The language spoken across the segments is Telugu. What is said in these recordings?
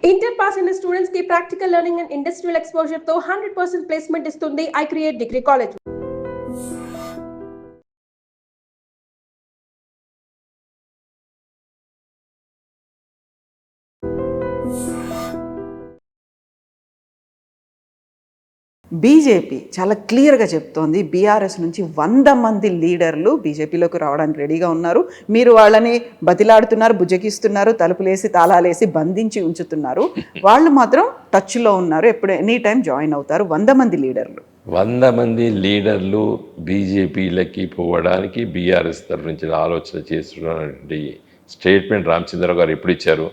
ఇంటర్ పాస్ అయిన స్టూడెంట్స్ కి practical learning and industrial exposure తో 100% ప్లేస్మెంట్ ఇస్తుంది I create degree college. BJP చాలా క్లియర్గా చెప్తోంది, బీఆర్ఎస్ నుంచి 100 మంది లీడర్లు బీజేపీలోకి రావడానికి రెడీగా ఉన్నారు. మీరు వాళ్ళని బతిలాడుతున్నారు, బుజ్జగిస్తున్నారు, తలుపులేసి తాళాలేసి బంధించి ఉంచుతున్నారు. వాళ్ళు మాత్రం టచ్లో ఉన్నారు, ఎప్పుడు ఎనీ టైం జాయిన్ అవుతారు. 100 మంది లీడర్లు 100 మంది లీడర్లు బీజేపీలకి పోవడానికి బీఆర్ఎస్ తరఫు నుంచి ఆలోచన చేస్తున్నటువంటి స్టేట్మెంట్ రామచంద్రరావు గారు ఎప్పుడు ఇచ్చారు?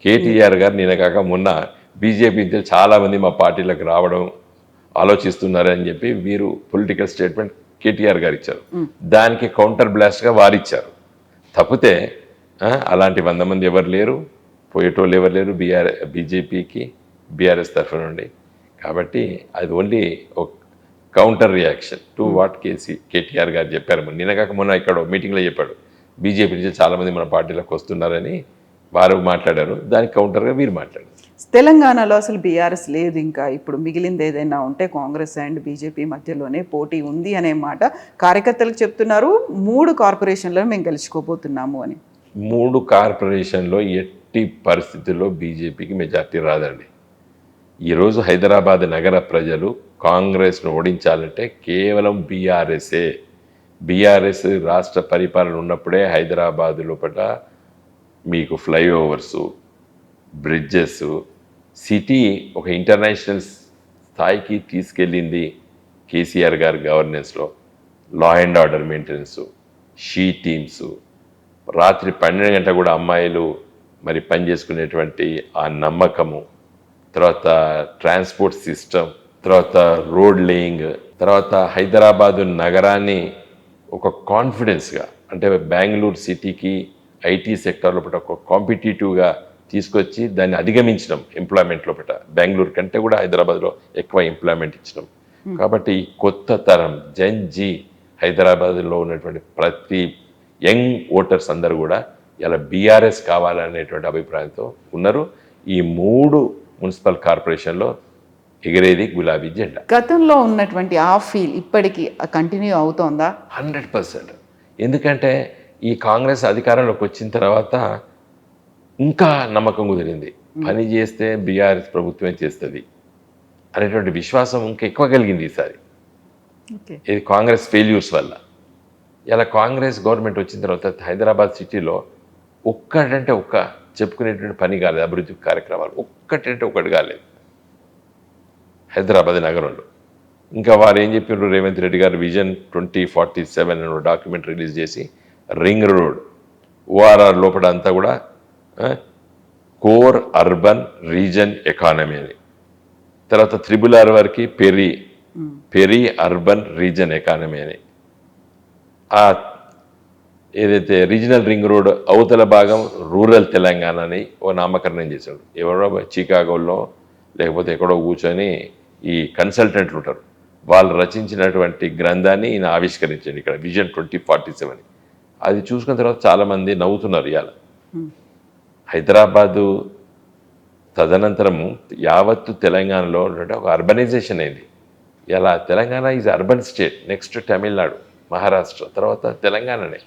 కేటీఆర్ గారు నిన్న కాక మొన్న బీజేపీ నుంచి చాలామంది మా పార్టీలకు రావడం ఆలోచిస్తున్నారని చెప్పి వీరు పొలిటికల్ స్టేట్మెంట్ కేటీఆర్ గారు ఇచ్చారు. దానికి కౌంటర్ బ్లాస్ట్గా వారిచ్చారు. తప్పితే అలాంటి 100 మంది ఎవరు లేరు, పోయేటోళ్ళు ఎవరు లేరు బీజేపీకి బీఆర్ఎస్ తరఫు నుండి. కాబట్టి అది ఓన్లీ ఒక counter reaction to what KTR గారు చెప్పారు. నిన్న కాక మొన్న ఇక్కడ మీటింగ్లో చెప్పాడు, బీజేపీ నుంచి చాలామంది మన పార్టీలకు వస్తున్నారని వారు మాట్లాడారు. దానికి కౌంటర్గా వీరు మాట్లాడారు. తెలంగాణలో అసలు బీఆర్ఎస్ లేదు, ఇంకా ఇప్పుడు మిగిలింది ఏదైనా ఉంటే కాంగ్రెస్ అండ్ బీజేపీ మధ్యలోనే పోటీ ఉంది అనే మాట కార్యకర్తలకు చెప్తున్నారు. 3 కార్పొరేషన్లో మేము గెలుచుకోబోతున్నాము అని. 3 కార్పొరేషన్లో ఎట్టి పరిస్థితుల్లో బీజేపీకి మెజార్టీ రాదండి. ఈరోజు హైదరాబాద్ నగర ప్రజలు కాంగ్రెస్ను ఓడించాలంటే కేవలం బీఆర్ఎస్ఏ. బీఆర్ఎస్ రాష్ట్ర పరిపాలన ఉన్నప్పుడే హైదరాబాద్ లోపల మీకు ఫ్లైఓవర్సు, బ్రిడ్జెస్, సిటీ ఒక ఇంటర్నేషనల్ స్థాయికి తీసుకెళ్ళింది కేసీఆర్ గారి గవర్నెన్స్లో. Law and order maintenance, she teams, రాత్రి 12 గంటల కూడా అమ్మాయిలు మరి పనిచేసుకునేటువంటి ఆ నమ్మకము, తర్వాత ట్రాన్స్పోర్ట్ సిస్టమ్, తర్వాత రోడ్ లేయింగ్, తర్వాత హైదరాబాదు నగరాన్ని ఒక కాన్ఫిడెన్స్గా, అంటే బెంగళూరు సిటీకి ఐటీ సెక్టర్ లోపల ఒక కాంపిటేటివ్గా తీసుకొచ్చి దాన్ని అధిగమించడం. ఎంప్లాయ్మెంట్ లోపల బెంగళూరు కంటే కూడా హైదరాబాద్లో ఎక్కువ ఎంప్లాయ్మెంట్ ఇచ్చడం. కాబట్టి ఈ కొత్త తరం జెన్-జీ హైదరాబాద్లో ఉన్నటువంటి ప్రతి యంగ్ ఓటర్స్ అందరూ కూడా ఇలా బీఆర్ఎస్ కావాలనేటువంటి అభిప్రాయంతో ఉన్నారు. ఈ 3 మున్సిపల్ కార్పొరేషన్లో ఎగిరేది గులాబీ జెండా. గతంలో ఉన్నటువంటి ఆ ఫీల్ ఇప్పటికీ కంటిన్యూ అవుతోందా? 100%. ఎందుకంటే ఈ కాంగ్రెస్ అధికారంలోకి వచ్చిన తర్వాత ఇంకా నమ్మకం కుదిరింది, పని చేస్తే బీఆర్ఎస్ ప్రభుత్వమే చేస్తుంది అనేటువంటి విశ్వాసం ఇంకా ఎక్కువ కలిగింది ఈసారి. ఇది కాంగ్రెస్ ఫెయిల్యూర్స్ వల్ల. ఇలా కాంగ్రెస్ గవర్నమెంట్ వచ్చిన తర్వాత హైదరాబాద్ సిటీలో ఒక్కటంటే ఒక్క చెప్పుకునేటువంటి పని కాలేదు, అభివృద్ధి కార్యక్రమాలు ఒక్కటంటే ఒకటి కాలేదు హైదరాబాద్ నగరంలో. ఇంకా వారు ఏం చెప్పినారు, రేవంత్ రెడ్డి గారు విజన్ 2047 అనే డాక్యుమెంట్ రిలీజ్ చేసి రింగ్ రోడ్, ఓఆర్ఆర్ లోపల అంతా కూడా కోర్ అర్బన్ రీజన్ ఎకానమీ అని, తర్వాత 3R వరకు పెరీ అర్బన్ రీజన్ ఎకానమీ అని, ఆ ఏదైతే రీజనల్ రింగ్ రోడ్ అవతల భాగం రూరల్ తెలంగాణ అని ఓ నామకరణం చేశాడు. ఎవరో చికాగోలో లేకపోతే ఎక్కడో కూర్చొని ఈ కన్సల్టెంట్లు ఉంటారు, వాళ్ళు రచించినటువంటి గ్రంథాన్ని ఈయన ఆవిష్కరించాడు ఇక్కడ విజన్ 2047. అది చూసుకున్న తర్వాత చాలామంది నవ్వుతున్నారు. ఇవాళ హైదరాబాదు తదనంతరము యావత్తు తెలంగాణలో ఒక అర్బనైజేషన్ అయింది. ఇలా Telangana is urban state, next Tamil Nadu, Maharashtra, తర్వాత తెలంగాణనే.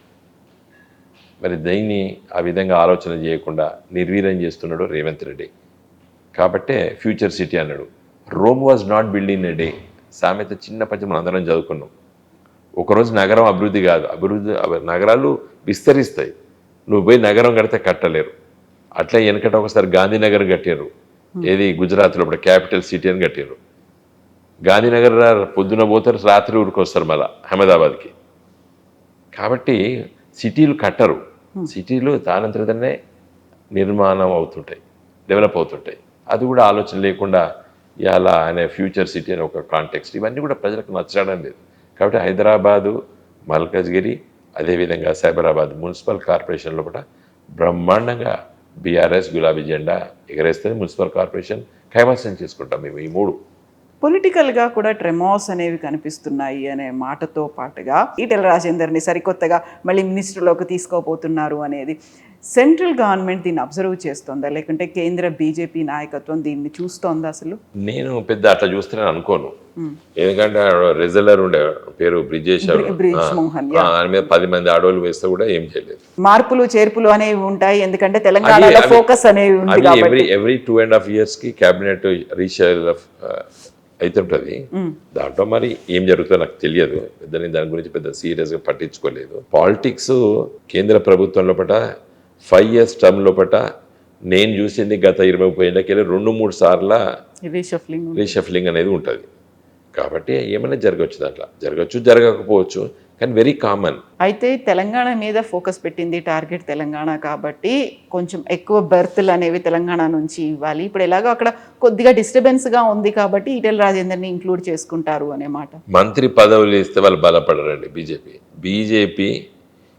మరి దీన్ని ఆ విధంగా ఆలోచన చేయకుండా నిర్వీర్యం చేస్తున్నాడు రేవంత్ రెడ్డి. కాబట్టే ఫ్యూచర్ సిటీ అన్నాడు. Rome was not build in a day సామెత చిన్నప్పటి మనం అందరం చదువుకున్నాం. ఒకరోజు నగరం అభివృద్ధి కాదు, నగరాలు విస్తరిస్తాయి. నువ్వు పోయి నగరం కడితే కట్టలేరు. అట్లా వెనకట ఒకసారి గాంధీనగర్ కట్టారు, ఏది గుజరాత్లో ఇప్పుడు క్యాపిటల్ సిటీ అని కట్టారు. గాంధీనగర్ పొద్దున పోతారు, రాత్రి ఊరికి వస్తారు మళ్ళీ అహ్మదాబాద్కి. కాబట్టి సిటీలు కట్టరు, సిటీలు దానంతరనే నిర్మాణం అవుతుంటాయి, డెవలప్ అవుతుంటాయి. అది కూడా ఆలోచన లేకుండా ఇలా అనే ఫ్యూచర్ సిటీ అనే ఒక కాంటెక్స్ట్, ఇవన్నీ కూడా ప్రజలకు నచ్చడం లేదు. కాబట్టి హైదరాబాదు, మల్కజ్గిరి, అదేవిధంగా సైబరాబాద్ మున్సిపల్ కార్పొరేషన్ లోపల బ్రహ్మాండంగా బీఆర్ఎస్ గులాబీ జెండా ఎగరేస్తుంది. మున్సిపల్ కార్పొరేషన్ కైవసం చేసుకుంటాం మేము ఈ 3. పొలిటికల్గా కూడా ట్రెమాస్ అనేవి కనిపిస్తున్నాయి అనే మాటతో పాటుగా ఈటెల రాజేందర్ని సరికొత్తగా మళ్ళీ మినిస్టర్లోకి తీసుకోబోతున్నారు అనేది సెంట్రల్ గవర్నమెంట్ దీన్ని అబ్జర్వ్ చేస్తోందా, లేకుంటే కేంద్ర బీజేపీ నాయకత్వం దీన్ని చూస్తోందా అసలు? నేను పెద్ద అట్లా చూస్తున్నాను అనుకోను. ఎందుకంటే రెజలర్ ఉండే పేరు బ్రిజేష్ బ్రిజ్ మోహన్, ఆయన మీద 10 మంది ఆడవాళ్ళు వేస్తే కూడా ఏం చేయలేదు. మార్పులు చేర్పులు అనేవి ఉంటాయి, ఎందుకంటే తెలంగాణలో ఫోకస్ అనేవి ఉంది కాబట్టి. ఎవ్రీ 2.5 years కి క్యాబినెట్ రీషఫల్ అవుతుంటది. దాంట్లో మరి ఏం జరుగుతుందో నాకు తెలియదు. నేను దాని గురించి పెద్ద సీరియస్ గా పట్టించుకోలేదు. పాలిటిక్స్ కేంద్ర ప్రభుత్వం లోపల 5 years టర్మ్ లోపల నేను చూసింది గత 20-30 ఏళ్ళకెళ్ళి 2-3 సార్ల రీషఫ్లింగ్ అనేది ఉంటుంది. కాబట్టి ఏమైనా జరగవచ్చు, దాంట్లో జరగచ్చు జరగకపోవచ్చు, కానీ వెరీ కామన్. అయితే తెలంగాణ మీద ఫోకస్ పెట్టింది, టార్గెట్ తెలంగాణ కాబట్టి కొంచెం ఎక్కువ బెర్త్లు అనేవి తెలంగాణ నుంచి ఇవ్వాలి. ఇప్పుడు ఎలాగో అక్కడ కొద్దిగా డిస్టర్బెన్స్గా ఉంది కాబట్టి ఈటెల రాజేందర్ని ఇంక్లూడ్ చేసుకుంటారు అనే మాట. మంత్రి పదవులు ఇస్తే వాళ్ళు బలపడరండి. బీజేపీ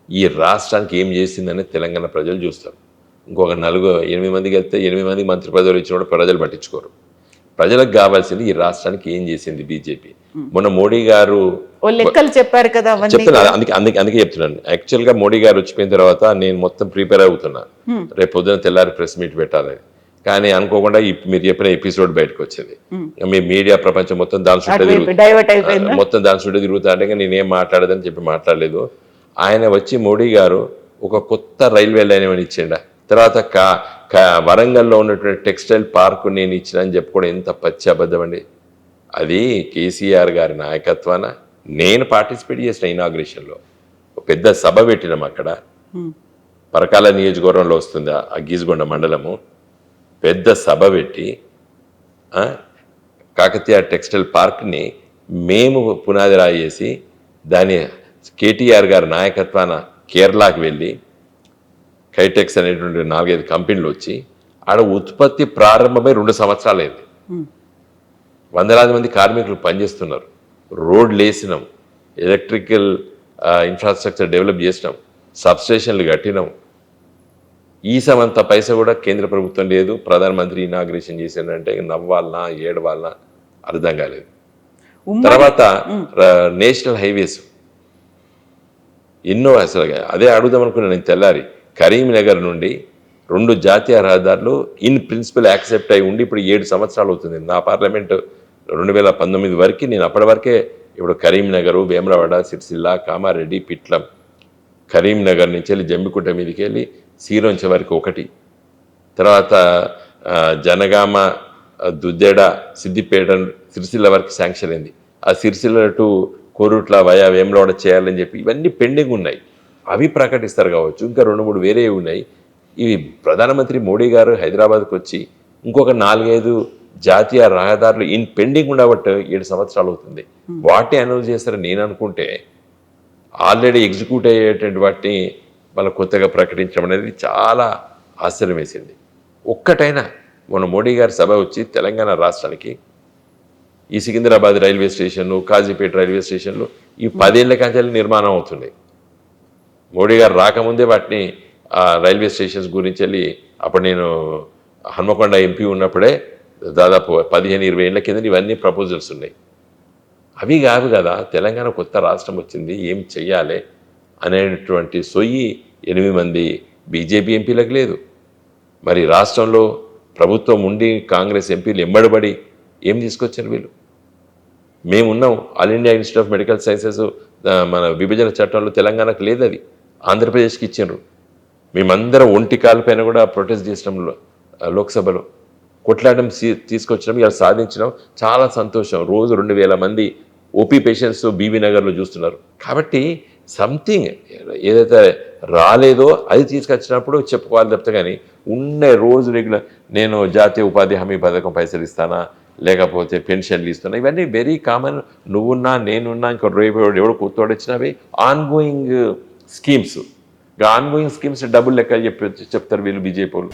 ఈ రాష్ట్రానికి ఏం చేసిందని తెలంగాణ ప్రజలు చూస్తారు. ఇంకొక 4-8 మందికి వెళ్తే 8 మందికి మంత్రి పదవులు ఇచ్చిన కూడా ప్రజలు పట్టించుకోరు. ప్రజలకు కావాల్సింది ఈ రాష్ట్రానికి ఏం చేసింది బీజేపీ. మొన్న మోడీ గారు లెక్కలు చెప్పారు కదా, చెప్తున్నా, అందుకే చెప్తున్నాను. యాక్చువల్గా మోడీ గారు వచ్చిపోయిన తర్వాత నేను మొత్తం ప్రిపేర్ అవుతున్నా, రేపు పొద్దున తెల్లారి ప్రెస్ మీట్ పెట్టాలని. కానీ అనుకోకుండా మీరు చెప్పిన ఎపిసోడ్ బయటకు వచ్చింది. మీ మీడియా ప్రపంచం మొత్తం దాని చుట్టూ తిరుగుతా అంటే నేనేం మాట్లాడదని చెప్పి మాట్లాడలేదు. ఆయన వచ్చి మోడీ గారు ఒక కొత్త రైల్వే లైన్ ఏమైనా ఇచ్చిండ, తర్వాత వరంగల్లో ఉన్నటువంటి టెక్స్టైల్ పార్క్ నేను ఇచ్చిన అని చెప్పుకోవడం ఎంత పచ్చి అబద్ధం అండి. అది కేసీఆర్ గారి నాయకత్వాన నేను పార్టిసిపేట్ చేసిన ఇనాగ్రేషన్లో పెద్ద సభ పెట్టినాం అక్కడ. పరకాల నియోజకవర్గంలో వస్తుంది ఆ గీజగొండ మండలము. పెద్ద సభ పెట్టి కాకతీయ టెక్స్టైల్ పార్క్ని మేము పునాది రాయేసి దాని కేటీఆర్ గారి నాయకత్వాన కేరళకు వెళ్ళి కైటెక్స్ అనేటువంటి 4-5 కంపెనీలు వచ్చి ఆడ ఉత్పత్తి ప్రారంభమై 2 సంవత్సరాలు అయింది. వందలాది మంది కార్మికులు పనిచేస్తున్నారు. రోడ్లు వేసినాం, ఎలక్ట్రికల్ ఇన్ఫ్రాస్ట్రక్చర్ డెవలప్ చేసినాం, సబ్స్టేషన్లు కట్టినాం. ఈ సమంత పైసా కూడా కేంద్ర ప్రభుత్వం లేదు. ప్రధానమంత్రి ఇనాగ్రేషన్ చేశాడంటే నవ్వాలనా ఏడవాలనా అర్థం కాలేదు. తర్వాత నేషనల్ హైవేస్ ఎన్నో, అసలు అదే అడుగుదాం అనుకున్నాను నేను తెల్లారి. కరీంనగర్ నుండి 2 జాతీయ రహదారులు ఇన్ ప్రిన్సిపల్ యాక్సెప్ట్ అయి ఉండి ఇప్పుడు 7 సంవత్సరాలు అవుతుంది. నా పార్లమెంట్ 2019 వరకు, నేను అప్పటి వరకే ఇప్పుడు కరీంనగరు, వేమరవాడ, సిరిసిల్ల, కామారెడ్డి, పిట్లం, కరీంనగర్ నుంచి వెళ్ళి జంబికుంట మీదకి వెళ్ళి సీరోంచ వరకు ఒకటి, తర్వాత జనగామ, దుద్దెడ, సిద్దిపేట, సిరిసిల్ల వరకు శాంక్షన్ అయింది. ఆ సిరిసిల్ల టు కోరుట్ల వయా వేమరవాడ చేయాలని చెప్పి ఇవన్నీ పెండింగ్ ఉన్నాయి. అవి ప్రకటిస్తారు కావచ్చు. ఇంకా 2-3 వేరే ఉన్నాయి. ఇవి ప్రధానమంత్రి మోడీ గారు హైదరాబాద్కి వచ్చి ఇంకొక 4-5 జాతీయ రహదారులు ఇన్ పెండింగ్ ఉండబట్టి 7 సంవత్సరాలు అవుతుంది. వాటిని అనౌన్స్ చేస్తారని నేను అనుకుంటే ఆల్రెడీ ఎగ్జిక్యూట్ అయ్యేటువంటి వాటిని మన కొత్తగా ప్రకటించడం అనేది చాలా ఆశ్చర్యం వేసింది. ఒక్కటైనా మన మోడీ గారి సభ వచ్చి తెలంగాణ రాష్ట్రానికి ఈ సికింద్రాబాద్ రైల్వే స్టేషన్లు, కాజీపేట రైల్వే స్టేషన్లు ఈ 10 ఏళ్ల కంచెలు నిర్మాణం అవుతుంది. మోడీ గారు రాకముందే వాటిని రైల్వే స్టేషన్స్ గురించి వెళ్ళి, అప్పుడు నేను హన్మకొండ ఎంపీ ఉన్నప్పుడే దాదాపు 15-20 ఏళ్ల కింద ఇవన్నీ ప్రపోజల్స్ ఉన్నాయి. అవి కావు కదా, తెలంగాణ కొత్త రాష్ట్రం వచ్చింది, ఏం చెయ్యాలి అనేటువంటి సొయ్యి 8 మంది బీజేపీ ఎంపీలకు లేదు. మరి రాష్ట్రంలో ప్రభుత్వం ఉండి కాంగ్రెస్ ఎంపీలు ఎంబడబడి ఏం తీసుకొచ్చారు వీళ్ళు? మేమున్నాం, all India institute of medical sciences మన విభజన చట్టంలో తెలంగాణకు లేదు, అది ఆంధ్రప్రదేశ్కి ఇచ్చిండ్రు. మేమందరం ఒంటి కాలుపైన కూడా ప్రొటెస్ట్ చేసినాం, లోక్సభలో కొట్లాడడం తీసుకొచ్చినాం, ఇలా సాధించినాం. చాలా సంతోషం. రోజు 2000 మంది ఓపీ పేషెంట్స్ బీబీ నగర్లో చూస్తున్నారు. కాబట్టి సంథింగ్ ఏదైతే రాలేదో అది తీసుకొచ్చినప్పుడు చెప్పుకోవాలి తప్పితే, కానీ ఉండే రోజు రెగ్యులర్ నేను జాతీయ ఉపాధి హామీ పథకం పైసలు ఇస్తానా, లేకపోతే పెన్షన్లు ఇస్తున్నా, ఇవన్నీ వెరీ కామన్. నువ్వున్నా నేనున్నా ఇంకో రేపు ఎవడో కొత్తోడు వచ్చినవి ఆన్గోయింగ్ స్కీమ్స్. ఆన్గోయింగ్ స్కీమ్స్ డబ్బులు లెక్క చెప్తారు వీళ్ళు బీజేపీ వాళ్ళు.